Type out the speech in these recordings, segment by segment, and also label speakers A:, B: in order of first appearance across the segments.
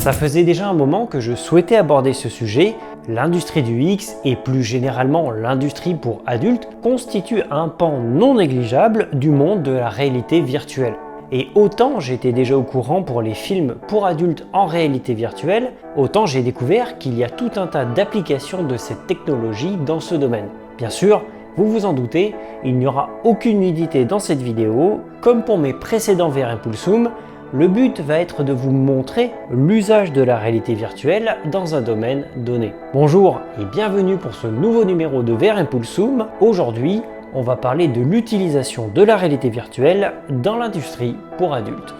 A: Ça faisait déjà un moment que je souhaitais aborder ce sujet. L'industrie du X et plus généralement l'industrie pour adultes constitue un pan non négligeable du monde de la réalité virtuelle. Et autant j'étais déjà au courant pour les films pour adultes en réalité virtuelle, autant j'ai découvert qu'il y a tout un tas d'applications de cette technologie dans ce domaine. Bien sûr, vous vous en doutez, il n'y aura aucune nudité dans cette vidéo. Comme pour mes précédents VR Impulsum, le but va être de vous montrer l'usage de la réalité virtuelle dans un domaine donné. Bonjour et bienvenue pour ce nouveau numéro de VR Impulsum. Aujourd'hui, on va parler de l'utilisation de la réalité virtuelle dans l'industrie pour adultes.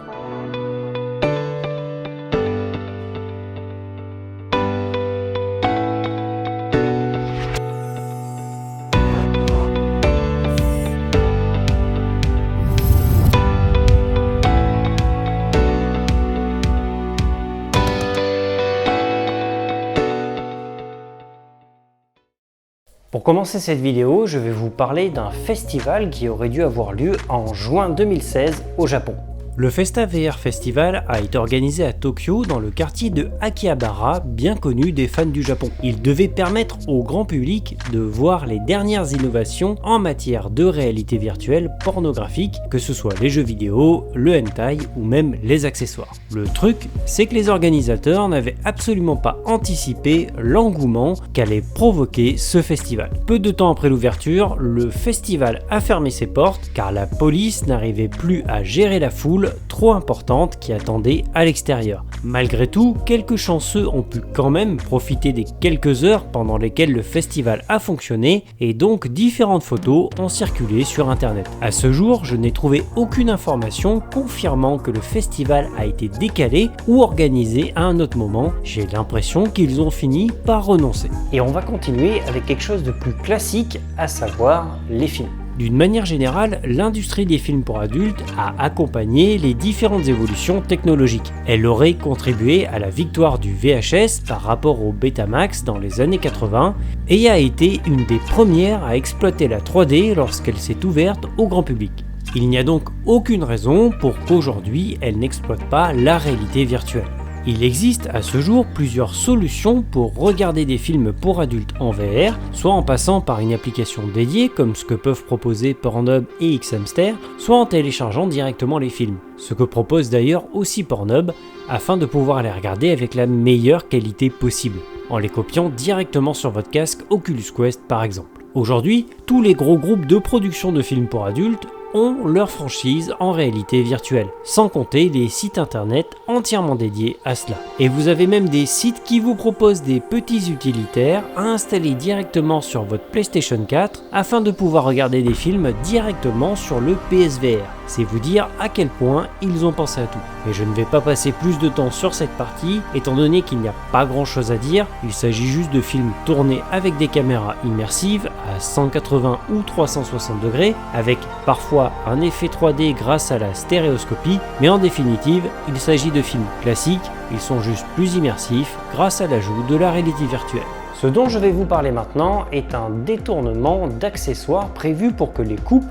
A: Pour commencer cette vidéo, je vais vous parler d'un festival qui aurait dû avoir lieu en juin 2016 au Japon. Le Festa VR Festival a été organisé à Tokyo dans le quartier de Akihabara, bien connu des fans du Japon. Il devait permettre au grand public de voir les dernières innovations en matière de réalité virtuelle pornographique, que ce soit les jeux vidéo, le hentai ou même les accessoires. Le truc, c'est que les organisateurs n'avaient absolument pas anticipé l'engouement qu'allait provoquer ce festival. Peu de temps après l'ouverture, le festival a fermé ses portes car la police n'arrivait plus à gérer la foule trop importante qui attendait à l'extérieur. Malgré tout, quelques chanceux ont pu quand même profiter des quelques heures pendant lesquelles le festival a fonctionné et donc différentes photos ont circulé sur internet. À ce jour, je n'ai trouvé aucune information confirmant que le festival a été décalé ou organisé à un autre moment. J'ai l'impression qu'ils ont fini par renoncer. Et on va continuer avec quelque chose de plus classique, à savoir les films. D'une manière générale, l'industrie des films pour adultes a accompagné les différentes évolutions technologiques. Elle aurait contribué à la victoire du VHS par rapport au Betamax dans les années 80 et a été une des premières à exploiter la 3D lorsqu'elle s'est ouverte au grand public. Il n'y a donc aucune raison pour qu'aujourd'hui elle n'exploite pas la réalité virtuelle. Il existe à ce jour plusieurs solutions pour regarder des films pour adultes en VR, soit en passant par une application dédiée comme ce que peuvent proposer Pornhub et Xhamster, soit en téléchargeant directement les films, ce que propose d'ailleurs aussi Pornhub, afin de pouvoir les regarder avec la meilleure qualité possible, en les copiant directement sur votre casque Oculus Quest par exemple. Aujourd'hui, tous les gros groupes de production de films pour adultes ont leur franchise en réalité virtuelle, sans compter des sites internet entièrement dédiés à cela. Et vous avez même des sites qui vous proposent des petits utilitaires à installer directement sur votre PlayStation 4 afin de pouvoir regarder des films directement sur le PSVR. C'est vous dire à quel point ils ont pensé à tout. Mais je ne vais pas passer plus de temps sur cette partie, étant donné qu'il n'y a pas grand chose à dire. Il s'agit juste de films tournés avec des caméras immersives à 180 ou 360 degrés, avec parfois un effet 3D grâce à la stéréoscopie, mais en définitive, il s'agit de films classiques, ils sont juste plus immersifs grâce à l'ajout de la réalité virtuelle. Ce dont je vais vous parler maintenant est un détournement d'accessoires prévu pour que les couples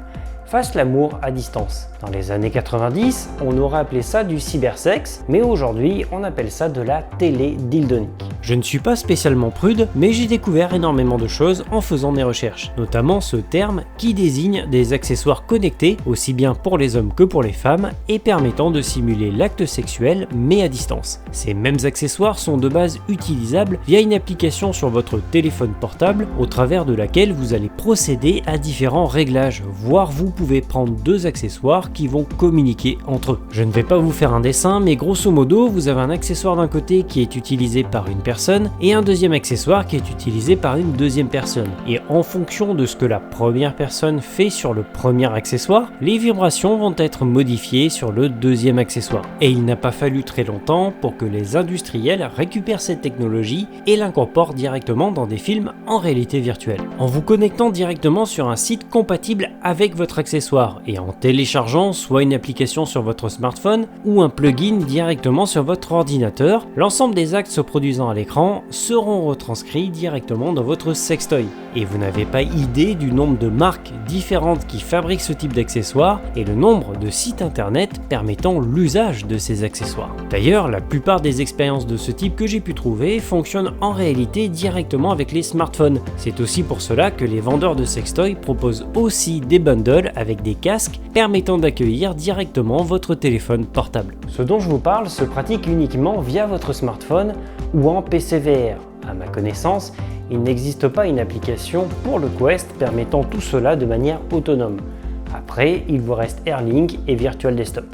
A: fassent l'amour à distance. Dans les années 90, on aurait appelé ça du cybersex, mais aujourd'hui, on appelle ça de la télé-dildonique. Je ne suis pas spécialement prude, mais j'ai découvert énormément de choses en faisant mes recherches, notamment ce terme qui désigne des accessoires connectés, aussi bien pour les hommes que pour les femmes, et permettant de simuler l'acte sexuel, mais à distance. Ces mêmes accessoires sont de base utilisables via une application sur votre téléphone portable, au travers de laquelle vous allez procéder à différents réglages, voire vous pouvez prendre deux accessoires qui vont communiquer entre eux. Je ne vais pas vous faire un dessin, mais grosso modo, vous avez un accessoire d'un côté qui est utilisé par une personne et un deuxième accessoire qui est utilisé par une deuxième personne. Et en fonction de ce que la première personne fait sur le premier accessoire, les vibrations vont être modifiées sur le deuxième accessoire. Et il n'a pas fallu très longtemps pour que les industriels récupèrent cette technologie et l'incorporent directement dans des films en réalité virtuelle. En vous connectant directement sur un site compatible avec votre accessoire et en téléchargeant soit une application sur votre smartphone ou un plugin directement sur votre ordinateur, l'ensemble des actes se produisant à l'écran l'écran seront retranscrits directement dans votre sextoy. Et vous n'avez pas idée du nombre de marques différentes qui fabriquent ce type d'accessoires et le nombre de sites internet permettant l'usage de ces accessoires. D'ailleurs, la plupart des expériences de ce type que j'ai pu trouver fonctionnent en réalité directement avec les smartphones. C'est aussi pour cela que les vendeurs de sextoys proposent aussi des bundles avec des casques permettant d'accueillir directement votre téléphone portable. Ce dont je vous parle se pratique uniquement via votre smartphone ou en PC VR. À ma connaissance, il n'existe pas une application pour le Quest permettant tout cela de manière autonome. Après, il vous reste Airlink et Virtual Desktop.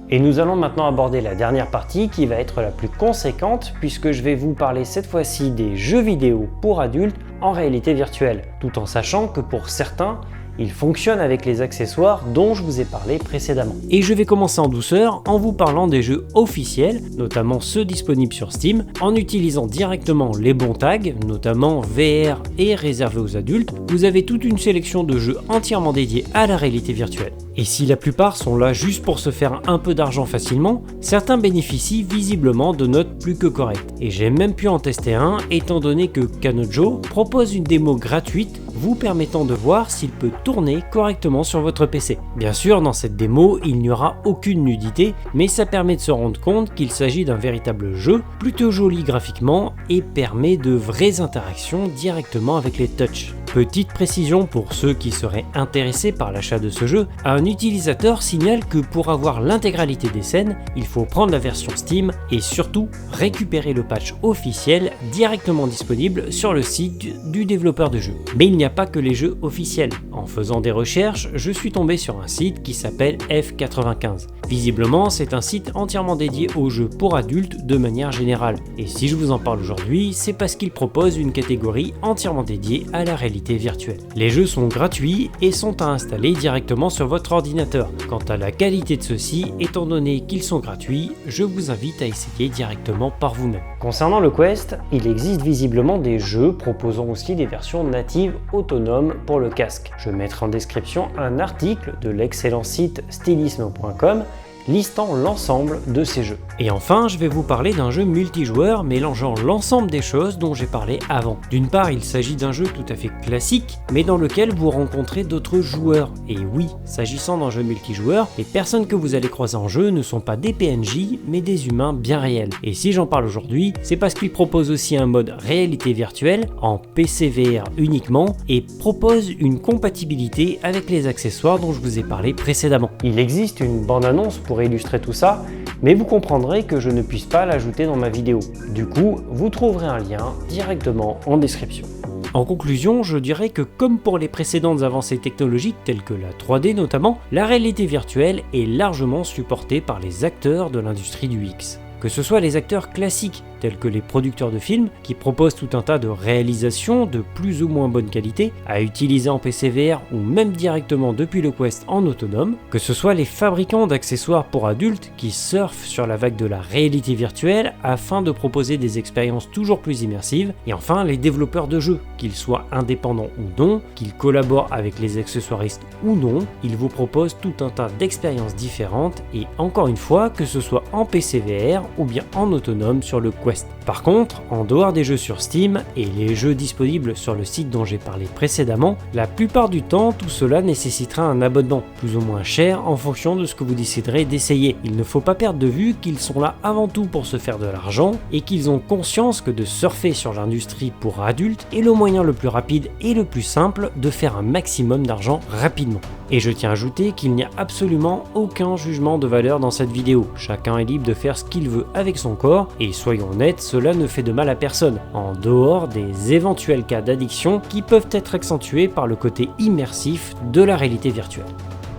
A: Et nous allons maintenant aborder la dernière partie qui va être la plus conséquente puisque je vais vous parler cette fois-ci des jeux vidéo pour adultes en réalité virtuelle, tout en sachant que pour certains, il fonctionne avec les accessoires dont je vous ai parlé précédemment. Et je vais commencer en douceur en vous parlant des jeux officiels, notamment ceux disponibles sur Steam, en utilisant directement les bons tags, notamment VR et réservés aux adultes. Vous avez toute une sélection de jeux entièrement dédiés à la réalité virtuelle. Et si la plupart sont là juste pour se faire un peu d'argent facilement, certains bénéficient visiblement de notes plus que correctes. Et j'ai même pu en tester un, étant donné que Kanojo propose une démo gratuite vous permettant de voir s'il peut tourner correctement sur votre PC. Bien sûr, dans cette démo, il n'y aura aucune nudité, mais ça permet de se rendre compte qu'il s'agit d'un véritable jeu, plutôt joli graphiquement et permet de vraies interactions directement avec les touchs. Petite précision pour ceux qui seraient intéressés par l'achat de ce jeu, un utilisateur signale que pour avoir l'intégralité des scènes, il faut prendre la version Steam et surtout récupérer le patch officiel directement disponible sur le site du développeur de jeu. Mais il n'y a pas que les jeux officiels. En faisant des recherches, je suis tombé sur un site qui s'appelle F95. Visiblement, c'est un site entièrement dédié aux jeux pour adultes de manière générale. Et si je vous en parle aujourd'hui, c'est parce qu'il propose une catégorie entièrement dédiée à la réalité virtuelle. Les jeux sont gratuits et sont à installer directement sur votre ordinateur. Quant à la qualité de ceux-ci, étant donné qu'ils sont gratuits, je vous invite à essayer directement par vous-même. Concernant le Quest, il existe visiblement des jeux proposant aussi des versions natives autonomes pour le casque. Je mettrai en description un article de l'excellent site stylisme.com listant l'ensemble de ces jeux. Et enfin, je vais vous parler d'un jeu multijoueur mélangeant l'ensemble des choses dont j'ai parlé avant. D'une part, il s'agit d'un jeu tout à fait classique, mais dans lequel vous rencontrez d'autres joueurs. Et oui, s'agissant d'un jeu multijoueur, les personnes que vous allez croiser en jeu ne sont pas des PNJ, mais des humains bien réels. Et si j'en parle aujourd'hui, c'est parce qu'il propose aussi un mode réalité virtuelle, en PC VR uniquement, et propose une compatibilité avec les accessoires dont je vous ai parlé précédemment. Il existe une bande-annonce pour illustrer tout ça, mais vous comprendrez que je ne puisse pas l'ajouter dans ma vidéo. Du coup, vous trouverez un lien directement en description. En conclusion, je dirais que comme pour les précédentes avancées technologiques telles que la 3D notamment, la réalité virtuelle est largement supportée par les acteurs de l'industrie du X. Que ce soit les acteurs classiques tels que les producteurs de films qui proposent tout un tas de réalisations de plus ou moins bonne qualité à utiliser en PC VR ou même directement depuis le Quest en autonome, que ce soit les fabricants d'accessoires pour adultes qui surfent sur la vague de la réalité virtuelle afin de proposer des expériences toujours plus immersives, et enfin les développeurs de jeux, qu'ils soient indépendants ou non, qu'ils collaborent avec les accessoiristes ou non, ils vous proposent tout un tas d'expériences différentes et encore une fois que ce soit en PC VR ou bien en autonome sur le Quest. Par contre, en dehors des jeux sur Steam et les jeux disponibles sur le site dont j'ai parlé précédemment, la plupart du temps tout cela nécessitera un abonnement, plus ou moins cher en fonction de ce que vous déciderez d'essayer. Il ne faut pas perdre de vue qu'ils sont là avant tout pour se faire de l'argent et qu'ils ont conscience que de surfer sur l'industrie pour adultes est le moyen le plus rapide et le plus simple de faire un maximum d'argent rapidement. Et je tiens à ajouter qu'il n'y a absolument aucun jugement de valeur dans cette vidéo. Chacun est libre de faire ce qu'il veut avec son corps et soyons honnêtes, cela ne fait de mal à personne, en dehors des éventuels cas d'addiction qui peuvent être accentués par le côté immersif de la réalité virtuelle.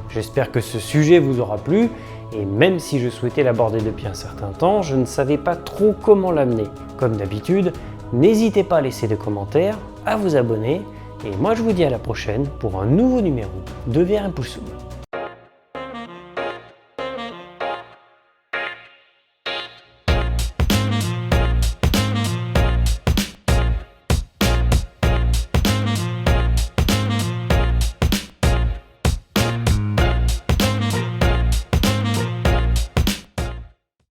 A: J'espère que ce sujet vous aura plu, et même si je souhaitais l'aborder depuis un certain temps, je ne savais pas trop comment l'amener. Comme d'habitude, n'hésitez pas à laisser des commentaires, à vous abonner, et moi je vous dis à la prochaine pour un nouveau numéro de VR Impulsum.